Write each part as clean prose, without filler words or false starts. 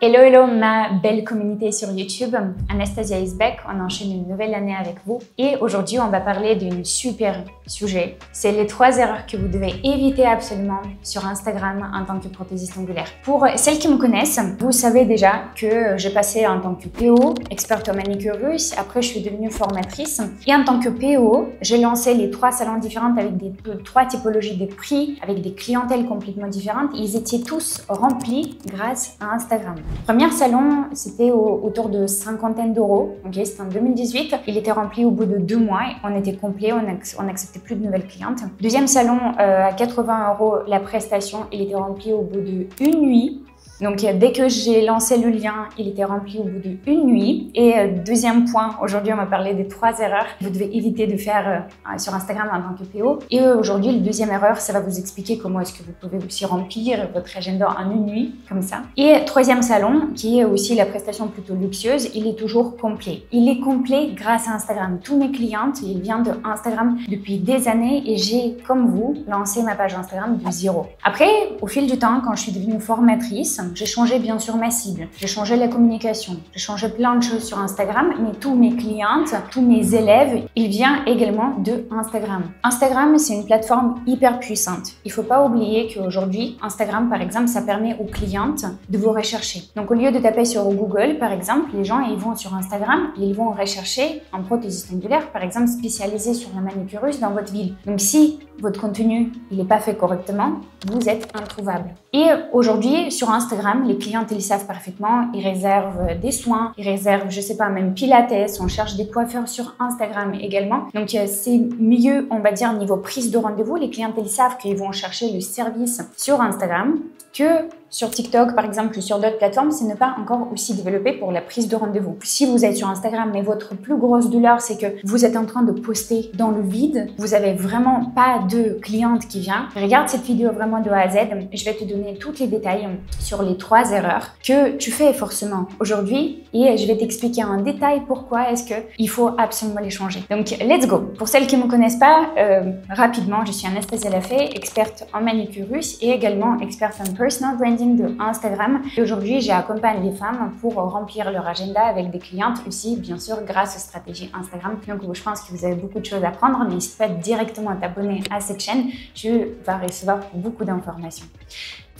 Hello, hello ma belle communauté sur YouTube, Anastasia is back, on enchaîne une nouvelle année avec vous et aujourd'hui on va parler d'un super sujet. C'est les 3 erreurs que vous devez éviter absolument sur Instagram en tant que prothésiste ongulaire. Pour celles qui me connaissent, vous savez déjà que j'ai passé en tant que PO, experte en manicure russe, après je suis devenue formatrice et en tant que PO, j'ai lancé les 3 salons différents avec des 3 typologies de prix, avec des clientèles complètement différentes. Ils étaient tous remplis grâce à Instagram. Premier salon, c'était autour de 50 d'euros. Okay, c'était en 2018. Il était rempli au bout de 2 mois. On était complet, on n'acceptait plus de nouvelles clientes. Deuxième salon, à 80 € la prestation. Il était rempli au bout d'une nuit. Donc, dès que j'ai lancé le lien, il était rempli au bout d'une nuit. Et deuxième point, aujourd'hui, on va parler des 3 erreurs que vous devez éviter de faire sur Instagram en tant que PO. Et aujourd'hui, la deuxième erreur, ça va vous expliquer comment est-ce que vous pouvez aussi remplir votre agenda en une nuit, comme ça. Et troisième salon, qui est aussi la prestation plutôt luxueuse, il est toujours complet. Il est complet grâce à Instagram. Tous mes clientes, ils viennent de Instagram depuis des années et j'ai, comme vous, lancé ma page Instagram de 0. Après, au fil du temps, quand je suis devenue formatrice, j'ai changé bien sûr ma cible, j'ai changé la communication, j'ai changé plein de choses sur Instagram, mais tous mes clientes, tous mes élèves, ils viennent également de Instagram. Instagram, c'est une plateforme hyper puissante. Il ne faut pas oublier qu'aujourd'hui, Instagram, par exemple, ça permet aux clientes de vous rechercher. Donc, au lieu de taper sur Google, par exemple, les gens, ils vont sur Instagram et ils vont rechercher un prothésiste ongulaire, par exemple, spécialisé sur la manicure russe dans votre ville. Donc, si votre contenu, il n'est pas fait correctement, vous êtes introuvable. Et aujourd'hui, sur Instagram, les clientes, ils savent parfaitement, ils réservent des soins, ils réservent, je sais pas, même Pilates, on cherche des coiffeurs sur Instagram également. Donc, c'est mieux, on va dire, niveau prise de rendez-vous. Les clientes, ils savent qu'ils vont chercher le service sur Instagram que sur TikTok, par exemple, ou sur d'autres plateformes, ce n'est pas encore aussi développé pour la prise de rendez-vous. Si vous êtes sur Instagram, mais votre plus grosse douleur, c'est que vous êtes en train de poster dans le vide, vous avez vraiment pas de cliente qui vient, regarde cette vidéo vraiment de A à Z. Je vais te donner tous les détails sur les 3 erreurs que tu fais forcément aujourd'hui et je vais t'expliquer en détail pourquoi est-ce qu'il faut absolument les changer. Donc, let's go. Pour celles qui ne me connaissent pas, rapidement, je suis Anastasia Lafay, experte en manicure russe et également experte en personal branding de Instagram. Et aujourd'hui, j'accompagne les femmes pour remplir leur agenda avec des clientes aussi, bien sûr, grâce aux stratégies Instagram. Donc, je pense que vous avez beaucoup de choses à apprendre. N'hésite pas directement à t'abonner à cette chaîne. Tu vas recevoir beaucoup d'informations.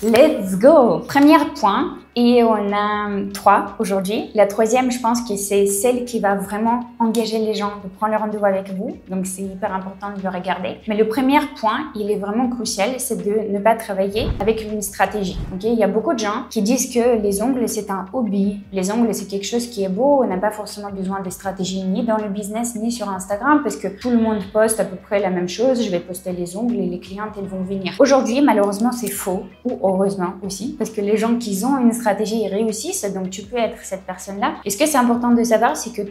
Let's go! Premier point, et on a 3 aujourd'hui. La troisième, je pense que c'est celle qui va vraiment engager les gens de prendre le rendez-vous avec vous. Donc, c'est hyper important de le regarder. Mais le premier point, il est vraiment crucial, c'est de ne pas travailler avec une stratégie. Okay? Il y a beaucoup de gens qui disent que les ongles, c'est un hobby. Les ongles, c'est quelque chose qui est beau. On n'a pas forcément besoin de stratégie ni dans le business, ni sur Instagram, parce que tout le monde poste à peu près la même chose. Je vais poster les ongles et les clientes, elles vont venir. Aujourd'hui, malheureusement, c'est faux. Ou heureusement aussi, parce que les gens qui ont une stratégie, ils réussissent, donc tu peux être cette personne-là. Et ce que c'est important de savoir, c'est que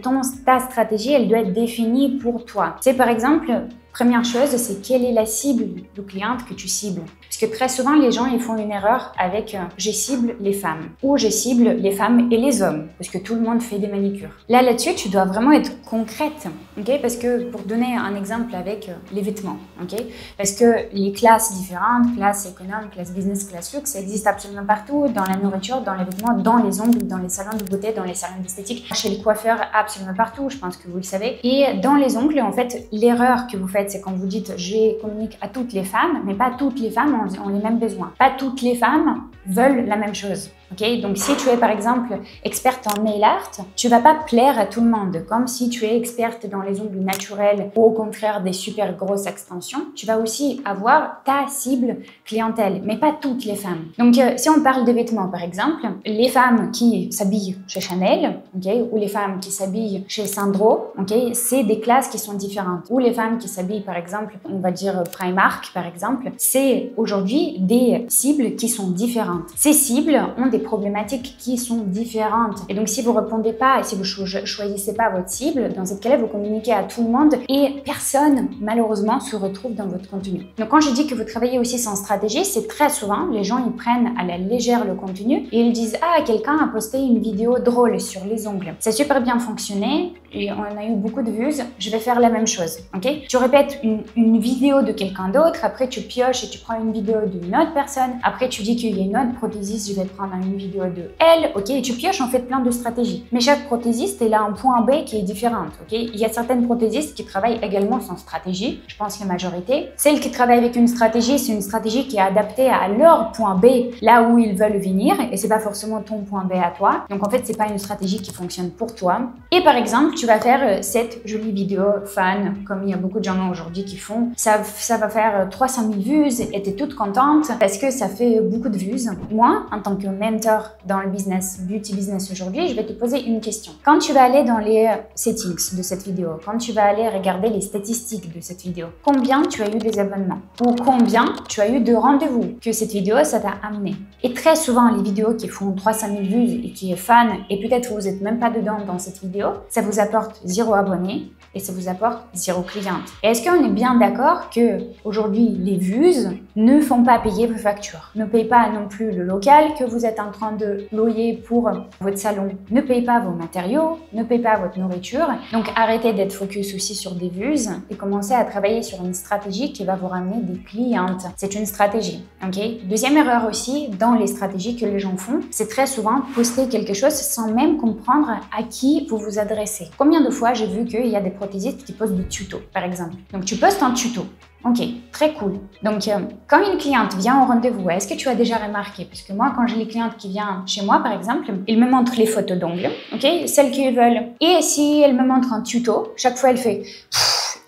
ta stratégie, elle doit être définie pour toi. C'est par exemple, première chose, c'est quelle est la cible de cliente que tu cibles. Parce que très souvent, les gens, ils font une erreur avec je cible les femmes ou je cible les femmes et les hommes parce que tout le monde fait des manicures. Là-dessus, tu dois vraiment être concrète, ok? Parce que pour donner un exemple avec les vêtements, ok? Parce que les classes différentes, classe économe, classe business, classe luxe, ça existe absolument partout, dans la nourriture, dans les vêtements, dans les ongles, dans les salons de beauté, dans les salons d'esthétique, chez les coiffeurs, absolument partout, je pense que vous le savez. Et dans les ongles, en fait, l'erreur que vous faites, c'est quand vous dites je communique à toutes les femmes, mais pas toutes les femmes ont les mêmes besoins. Pas toutes les femmes veulent la même chose. Okay? Donc, si tu es par exemple experte en nail art, tu vas pas plaire à tout le monde. Comme si tu es experte dans les ongles naturels ou au contraire des super grosses extensions, tu vas aussi avoir ta cible clientèle, mais pas toutes les femmes. Donc, si on parle de vêtements par exemple, les femmes qui s'habillent chez Chanel, okay, ou les femmes qui s'habillent chez Sandro, okay, c'est des classes qui sont différentes. Ou les femmes qui s'habillent par exemple, on va dire Primark par exemple, c'est aujourd'hui des cibles qui sont différentes. Ces cibles ont des problématiques qui sont différentes. Et donc, si vous ne répondez pas et si vous ne choisissez pas votre cible, dans ce cas-là, vous communiquez à tout le monde et personne, malheureusement, se retrouve dans votre contenu. Donc, quand je dis que vous travaillez aussi sans stratégie, c'est très souvent, les gens, ils prennent à la légère le contenu et ils disent « Ah, quelqu'un a posté une vidéo drôle sur les ongles. Ça a super bien fonctionné. et on a eu beaucoup de vues, je vais faire la même chose, ok? Tu répètes une vidéo de quelqu'un d'autre, après tu pioches et tu prends une vidéo d'une autre personne, après tu dis qu'il y a une autre prothésiste, je vais prendre une vidéo de elle, ok? Et tu pioches en fait plein de stratégies. Mais chaque prothésiste, elle a un point B qui est différent, ok? Il y a certaines prothésistes qui travaillent également sans stratégie, je pense la majorité. Celles qui travaillent avec une stratégie, c'est une stratégie qui est adaptée à leur point B, là où ils veulent venir, et c'est pas forcément ton point B à toi. Donc en fait, c'est pas une stratégie qui fonctionne pour toi. Et par exemple, tu vas faire cette jolie vidéo fan, comme il y a beaucoup de gens aujourd'hui qui font. Ça va faire 300 000 vues et tu es toute contente parce que ça fait beaucoup de vues. Moi, en tant que mentor dans le business, beauty business aujourd'hui, je vais te poser une question. Quand tu vas aller dans les settings de cette vidéo, quand tu vas aller regarder les statistiques de cette vidéo, combien tu as eu des abonnements ou combien tu as eu de rendez-vous que cette vidéo, ça t'a amené. Et très souvent, les vidéos qui font 300 000 vues et qui est fan, et peut-être vous n'êtes même pas dedans dans cette vidéo, ça vous apporte 0 abonnés et ça vous apporte 0 cliente. Et est-ce qu'on est bien d'accord que aujourd'hui les vues ne font pas payer vos factures, ne payent pas non plus le local que vous êtes en train de louer pour votre salon, ne payent pas vos matériaux, ne payent pas votre nourriture. Donc arrêtez d'être focus aussi sur des vues et commencez à travailler sur une stratégie qui va vous ramener des clientes. C'est une stratégie, ok? Deuxième erreur aussi dans les stratégies que les gens font, c'est très souvent poster quelque chose sans même comprendre à qui vous vous adressez. Combien de fois j'ai vu qu'il y a des prothésistes qui postent des tutos, par exemple. Donc tu postes un tuto. Ok, très cool. Donc, quand une cliente vient au rendez-vous, est-ce que tu as déjà remarqué? Parce que moi, quand j'ai les clientes qui viennent chez moi, par exemple, ils me montrent les photos d'ongles, ok, celles qu'ils veulent. Et si elle me montre un tuto, chaque fois elle fait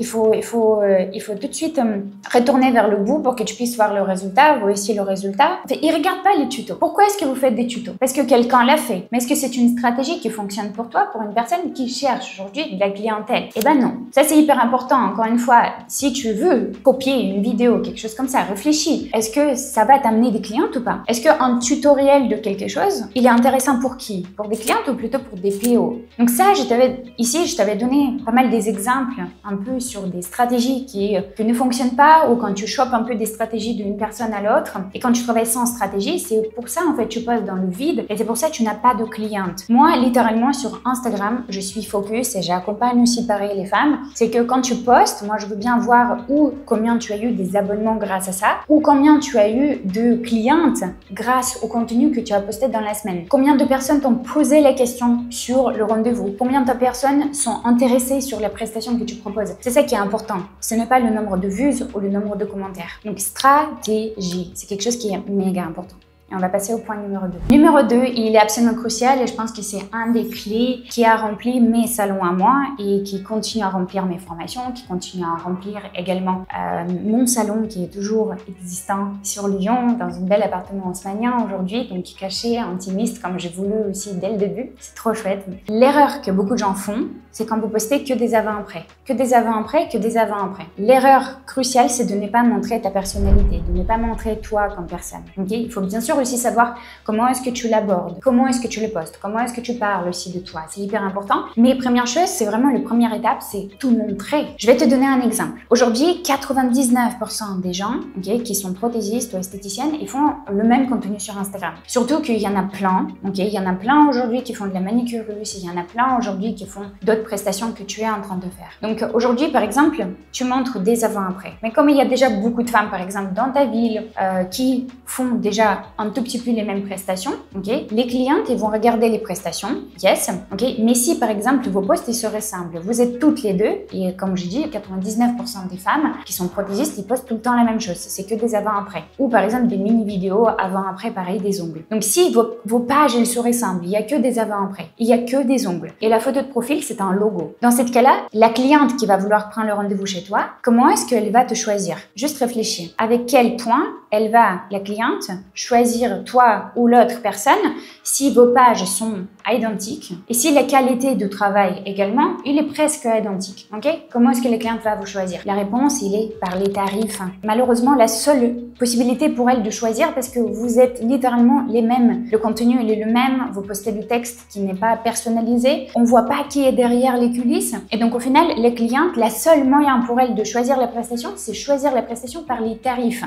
il faut tout de suite retourner vers le bout pour que tu puisses voir le résultat, voici le résultat. En fait, ils regardent pas les tutos. Pourquoi est-ce que vous faites des tutos? Parce que quelqu'un l'a fait. Mais est-ce que c'est une stratégie qui fonctionne pour toi, pour une personne qui cherche aujourd'hui de la clientèle? Eh ben non. Ça, c'est hyper important. Encore une fois, si tu veux copier une vidéo, quelque chose comme ça, réfléchis. Est-ce que ça va t'amener des clientes ou pas? Est-ce qu'un tutoriel de quelque chose, il est intéressant pour qui? Pour des clientes ou plutôt pour des PO? Donc ça, je t'avais donné pas mal des exemples un peu sur des stratégies qui ne fonctionnent pas, ou quand tu chopes un peu des stratégies d'une personne à l'autre. Et quand tu travailles sans stratégie, c'est pour ça en fait tu postes dans le vide et c'est pour ça que tu n'as pas de clientes. Moi, littéralement sur Instagram, je suis focus et j'accompagne aussi pareil les femmes. C'est que quand tu postes, moi je veux bien voir ou combien tu as eu des abonnements grâce à ça, ou combien tu as eu de clientes grâce au contenu que tu as posté dans la semaine. Combien de personnes t'ont posé la question sur le rendez-vous? Combien de personnes sont intéressées sur la prestation que tu proposes? C'est ça qui est important. Ce n'est pas le nombre de vues ou le nombre de commentaires. Donc, stratégie, c'est quelque chose qui est méga important. Et on va passer au point numéro 2. Numéro 2, il est absolument crucial et je pense que c'est un des clés qui a rempli mes salons à moi et qui continue à remplir mes formations, qui continue à remplir également mon salon qui est toujours existant sur Lyon, dans un bel appartement haussmannien aujourd'hui, donc caché, intimiste comme j'ai voulu aussi dès le début. C'est trop chouette. L'erreur que beaucoup de gens font, c'est quand vous postez que des avant-après. Que des avant-après, que des avant-après. L'erreur cruciale, c'est de ne pas montrer ta personnalité, de ne pas montrer toi comme personne. Okay? Il faut bien sûr aussi savoir comment est-ce que tu l'abordes, comment est-ce que tu le postes, comment est-ce que tu parles aussi de toi. C'est hyper important. Mais première chose, c'est vraiment la première étape, c'est tout montrer. Je vais te donner un exemple. Aujourd'hui, 99% des gens qui sont prothésistes ou esthéticiennes, ils font le même contenu sur Instagram. Surtout qu'il y en a plein. Il y en a plein aujourd'hui qui font de la manicure russe, il y en a plein aujourd'hui qui font d'autres prestations que tu es en train de faire. Donc aujourd'hui, par exemple, tu montres des avant-après. Mais comme il y a déjà beaucoup de femmes, par exemple, dans ta ville, qui font déjà un tout petit peu les mêmes prestations, les clientes, ils vont regarder les prestations, yes, mais si, par exemple, vos posts, ils se ressemblent, vous êtes toutes les deux, et comme je dis, 99% des femmes qui sont prothésistes, ils postent tout le temps la même chose, c'est que des avant-après. Ou par exemple, des mini-vidéos avant-après, pareil, des ongles. Donc si vos pages, elles se ressemblent, il n'y a que des avant-après, il n'y a que des ongles, et la photo de profil, c'est un logo. Dans ce cas-là, la cliente qui va vouloir prendre le rendez-vous chez toi, comment est-ce qu'elle va te choisir? Juste réfléchir. Avec quel point elle va, la cliente, choisir toi ou l'autre personne si vos pages sont identiques et si la qualité de travail également, il est presque identique. Comment est-ce que la cliente va vous choisir? La réponse, il est par les tarifs. Malheureusement, la seule possibilité pour elle de choisir, parce que vous êtes littéralement les mêmes. Le contenu, il est le même. Vous postez du texte qui n'est pas personnalisé. On voit pas qui est derrière les coulisses. Et donc, au final, les clientes, la seule moyen pour elle de choisir la prestation, c'est choisir la prestation par les tarifs.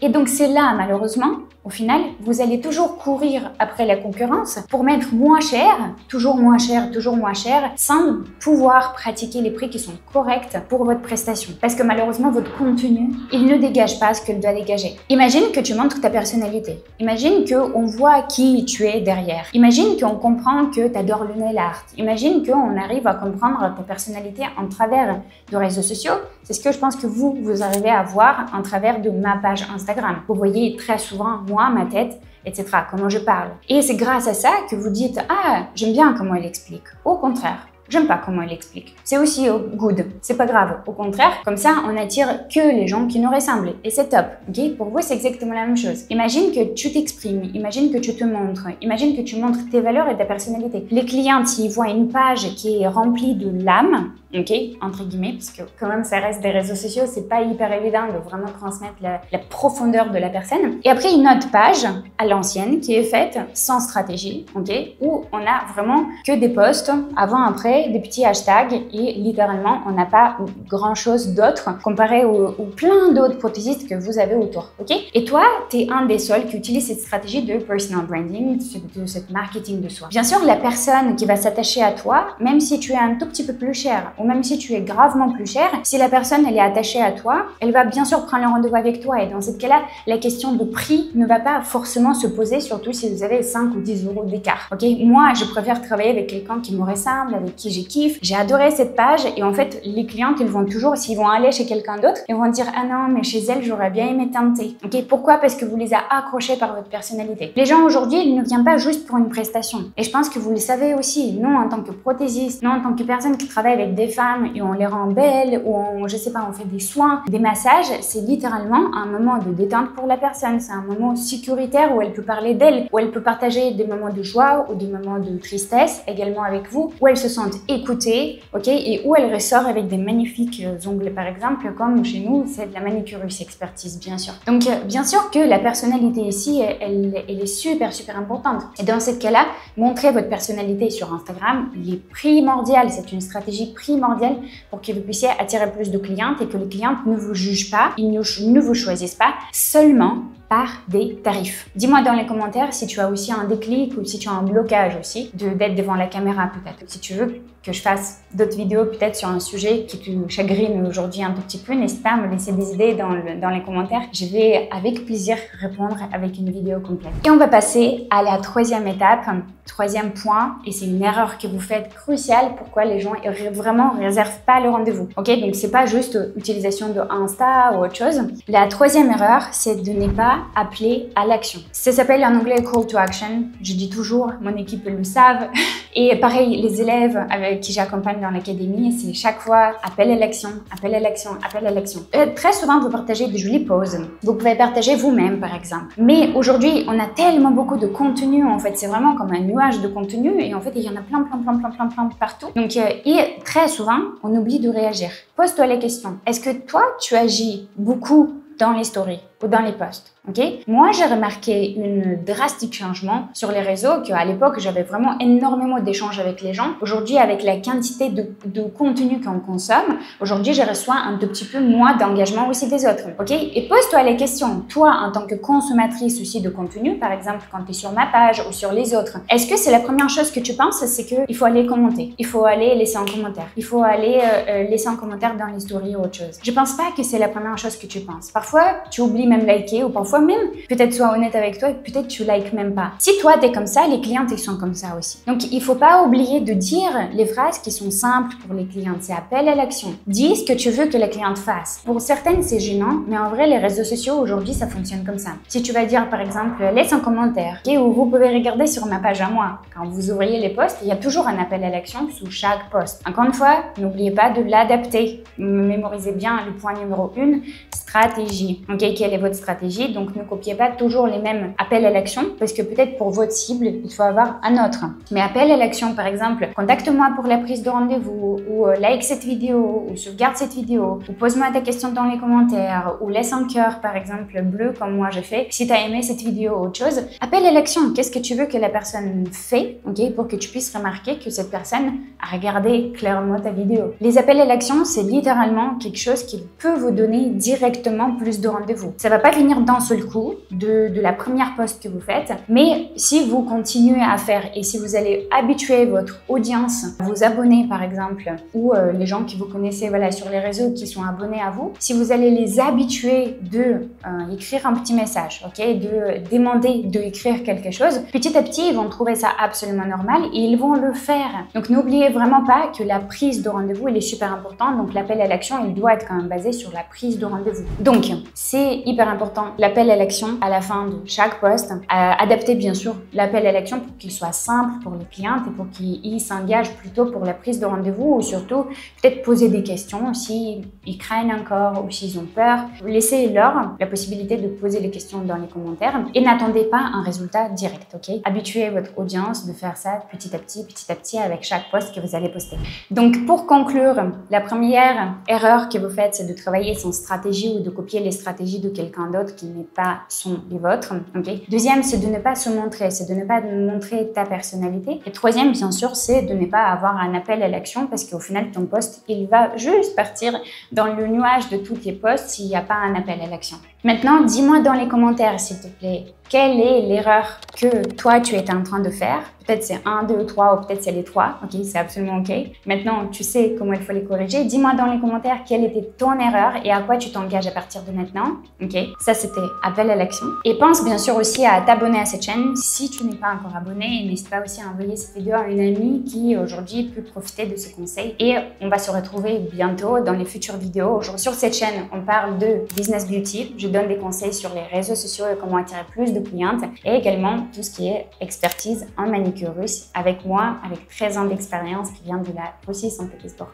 Et donc, c'est là, malheureusement, au final, vous allez toujours courir après la concurrence pour mettre moins cher, toujours moins cher, toujours moins cher, sans pouvoir pratiquer les prix qui sont corrects pour votre prestation. Parce que malheureusement, votre contenu, il ne dégage pas ce qu'il doit dégager. Imagine que tu montres ta personnalité. Imagine qu'on voit qui tu es derrière. Imagine qu'on comprend que tu adores le nail art. Imagine qu'on arrive à comprendre ta personnalité en travers de réseaux sociaux. C'est ce que je pense que vous arrivez à voir en travers de ma page Instagram. Vous voyez très souvent, moi, ma tête, etc., comment je parle. Et c'est grâce à ça que vous dites « Ah, j'aime bien comment elle explique ». Au contraire, j'aime pas comment elle explique. C'est aussi good, c'est pas grave. Au contraire, comme ça, on attire que les gens qui nous ressemblent. Et c'est top, ok? Pour vous, c'est exactement la même chose. Imagine que tu t'exprimes, imagine que tu te montres, imagine que tu montres tes valeurs et ta personnalité. Les clients, s'ils voient une page qui est remplie de l'âme, ok, entre guillemets, parce que quand même ça reste des réseaux sociaux, c'est pas hyper évident de vraiment transmettre la profondeur de la personne. Et après une autre page à l'ancienne qui est faite sans stratégie, ok, où on a vraiment que des posts avant, après, des petits hashtags et littéralement on n'a pas grand chose d'autre comparé aux plein d'autres prothésistes que vous avez autour, ok. Et toi, tu es un des seuls qui utilise cette stratégie de personal branding, de cette marketing de soi. Bien sûr, la personne qui va s'attacher à toi, même si tu es un tout petit peu plus cher, ou même si tu es gravement plus cher, si la personne elle est attachée à toi, elle va bien sûr prendre le rendez-vous avec toi. Et dans ce cas-là, la question de prix ne va pas forcément se poser, surtout si vous avez 5 ou 10 euros d'écart. Ok, moi, je préfère travailler avec quelqu'un qui me ressemble, avec qui je kiffe. J'ai adoré cette page et en fait, les clients, ils vont toujours, s'ils vont aller chez quelqu'un d'autre, ils vont dire ah non, mais chez elle, j'aurais bien aimé tenter. Ok, pourquoi? Parce que vous les avez accrochés par votre personnalité. Les gens aujourd'hui, ils ne viennent pas juste pour une prestation. Et je pense que vous le savez aussi. Nous, en tant que prothésistes, nous, en tant que personne qui travaille avec des femmes et on les rend belles ou on, je sais pas, on fait des soins, des massages, c'est littéralement un moment de détente pour la personne. C'est un moment sécuritaire où elle peut parler d'elle, où elle peut partager des moments de joie ou des moments de tristesse également avec vous, où elle se sent écoutée, ok, et où elle ressort avec des magnifiques ongles par exemple, comme chez nous, c'est de la manicurus expertise bien sûr. Donc bien sûr que la personnalité ici, elle est super importante. Et dans ce cas-là, montrer votre personnalité sur Instagram, il est primordial, c'est une stratégie primordiale pour que vous puissiez attirer plus de clientes et que les clientes ne vous jugent pas, ils ne vous choisissent pas seulement par des tarifs. Dis-moi dans les commentaires si tu as aussi un déclic ou si tu as un blocage aussi d'être devant la caméra peut-être. Si tu veux que je fasse d'autres vidéos peut-être sur un sujet qui te chagrine aujourd'hui un tout petit peu, n'hésite pas à me laisser des idées dans les commentaires. Je vais avec plaisir répondre avec une vidéo complète. Et on va passer à la troisième étape, troisième point, et c'est une erreur que vous faites cruciale, pourquoi les gens vraiment réservent pas le rendez-vous. Ok, donc c'est pas juste utilisation de Insta ou autre chose. La troisième erreur, c'est de ne pas appeler à l'action. Ça s'appelle en anglais call to action. Je dis toujours, mon équipe le savent. Et pareil, les élèves avec qui j'accompagne dans l'académie, c'est chaque fois appel à l'action, appel à l'action, appel à l'action. Très souvent, vous partagez des jolies pauses. Vous pouvez partager vous-même, par exemple. Mais aujourd'hui, on a tellement beaucoup de contenu, en fait. C'est vraiment comme un nuage de contenu. Et en fait, il y en a plein partout. Donc, et très souvent, on oublie de réagir. Pose-toi la question. Est-ce que toi, tu agis beaucoup dans les stories ou dans les posts? Ok, moi j'ai remarqué une drastique changement sur les réseaux qu'à l'époque j'avais vraiment énormément d'échanges avec les gens. Aujourd'hui avec la quantité de contenu qu'on consomme, aujourd'hui je reçois un tout petit peu moins d'engagement aussi des autres. Ok, et pose-toi les questions, toi en tant que consommatrice aussi de contenu, par exemple quand tu es sur ma page ou sur les autres, est-ce que c'est la première chose que tu penses, c'est qu'il faut aller commenter, il faut aller laisser un commentaire, il faut aller laisser un commentaire dans les stories ou autre chose. Je pense pas que c'est la première chose que tu penses. Parfois tu oublies même liker ou parfois même, peut-être sois honnête avec toi, peut-être tu likes même pas. Si toi t'es comme ça, les clientes ils sont comme ça aussi. Donc il faut pas oublier de dire les phrases qui sont simples pour les clientes. C'est appel à l'action. Dis ce que tu veux que la cliente fasse. Pour certaines c'est gênant, mais en vrai les réseaux sociaux aujourd'hui ça fonctionne comme ça. Si tu vas dire par exemple laisse un commentaire, okay, ou vous pouvez regarder sur ma page à moi. Quand vous ouvriez les posts, il y a toujours un appel à l'action sous chaque post. Encore une fois, n'oubliez pas de l'adapter. Mémorisez bien le point numéro 1, stratégie. Ok, quelle est votre stratégie? Donc ne copiez pas toujours les mêmes appels à l'action parce que peut-être pour votre cible, il faut avoir un autre. Mais appel à l'action, par exemple, contacte-moi pour la prise de rendez-vous ou like cette vidéo ou sauvegarde cette vidéo ou pose-moi ta question dans les commentaires ou laisse un cœur, par exemple, bleu comme moi j'ai fait si tu as aimé cette vidéo ou autre chose. Appel à l'action, qu'est-ce que tu veux que la personne fait, ok, pour que tu puisses remarquer que cette personne a regardé clairement ta vidéo. Les appels à l'action, c'est littéralement quelque chose qui peut vous donner directement plus de rendez-vous. Ça va pas venir d'un seul coup de la première post que vous faites, mais si vous continuez à faire et si vous allez habituer votre audience, vos abonnés par exemple, ou les gens qui vous connaissez voilà, sur les réseaux qui sont abonnés à vous, si vous allez les habituer de écrire un petit message, ok, de demander d'écrire quelque chose, petit à petit, ils vont trouver ça absolument normal et ils vont le faire. Donc, n'oubliez vraiment pas que la prise de rendez-vous, elle est super importante. Donc, l'appel à l'action, il doit être quand même basé sur la prise de rendez-vous. Donc, c'est hyper important, l'appel à l'action à la fin de chaque post. Adapter, bien sûr, l'appel à l'action pour qu'il soit simple pour les clientes et pour qu'ils s'engagent plutôt pour la prise de rendez-vous ou surtout, peut-être poser des questions s'ils craignent encore ou s'ils ont peur. Laissez-leur la possibilité de poser les questions dans les commentaires et n'attendez pas un résultat direct, ok? Habituez votre audience de faire ça petit à petit avec chaque post que vous allez poster. Donc, pour conclure, la première erreur que vous faites, c'est de travailler son stratégie ou de copier les stratégies de quelqu'un d'autre qui n'est pas les vôtres, ok? Deuxième, c'est de ne pas se montrer, c'est de ne pas montrer ta personnalité. Et troisième, bien sûr, c'est de ne pas avoir un appel à l'action parce qu'au final, ton post, il va juste partir dans le nuage de tous tes posts s'il n'y a pas un appel à l'action. Maintenant, dis-moi dans les commentaires, s'il te plaît, quelle est l'erreur que toi, tu étais en train de faire? Peut-être c'est 1, 2, 3 ou peut-être c'est les 3. Ok, c'est absolument ok. Maintenant, tu sais comment il faut les corriger. Dis-moi dans les commentaires quelle était ton erreur et à quoi tu t'engages à partir de maintenant. Ok, ça c'était appel à l'action. Et pense bien sûr aussi à t'abonner à cette chaîne si tu n'es pas encore abonné. N'hésite pas aussi à envoyer cette vidéo à une amie qui aujourd'hui peut profiter de ce conseil. Et on va se retrouver bientôt dans les futures vidéos. Sur cette chaîne, on parle de business beauty. Je donne des conseils sur les réseaux sociaux et comment attirer plus de clientes et également tout ce qui est expertise en manicure russe avec moi, avec 13 ans d'expérience qui vient de la Russie Saint-Pétersbourg.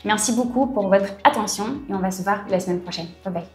Merci beaucoup pour votre attention et on va se voir la semaine prochaine. Bye bye.